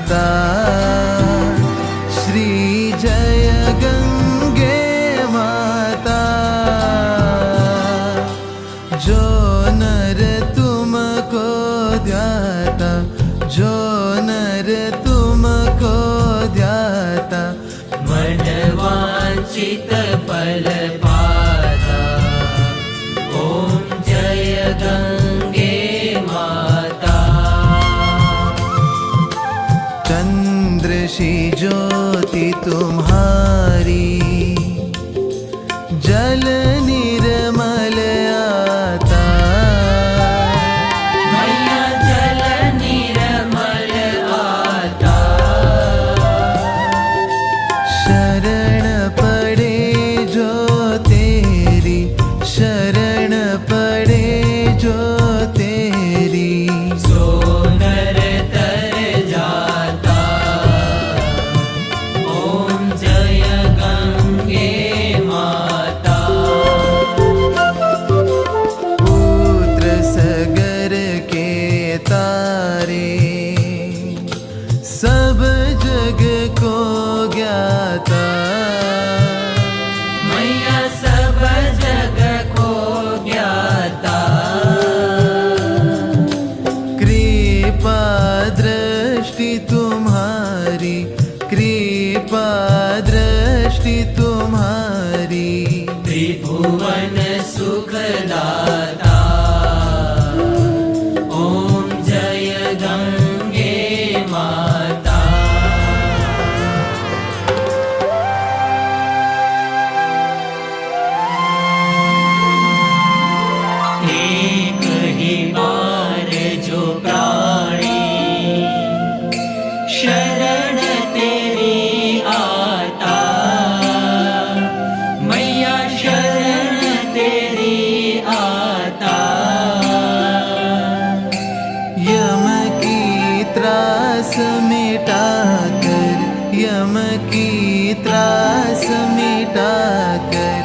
माता श्री जय गंगे माता। जो नर तुमको ध्याता, जो नर तुमको ध्याता, मन वांछित फल पाता। ओम जय गंगे माता। चंद्र सी ज्योति तुम्हारी, जल निर्मल आता। मैया जल निर्मल आता। शरण पड़े जो तेरी, शरण पड़े जो तेरी, सो नर तर जाता। ओम जय गंगे माता। पुत्र सगर के तारे, सब जग को ज्ञाता। मैया सब जग को ज्ञाता। कृपा दृष्टि तुम्हारी, कृपा दृष्टि तुम्हारी, त्रिभुवन सुखदाता। ओम जय गंगे माता। एक ही बार जो प्राणी शरण तेरी आता। मैया शरण तेरी आता। यम की त्रास मिटा कर, यम की त्रास मिटा कर,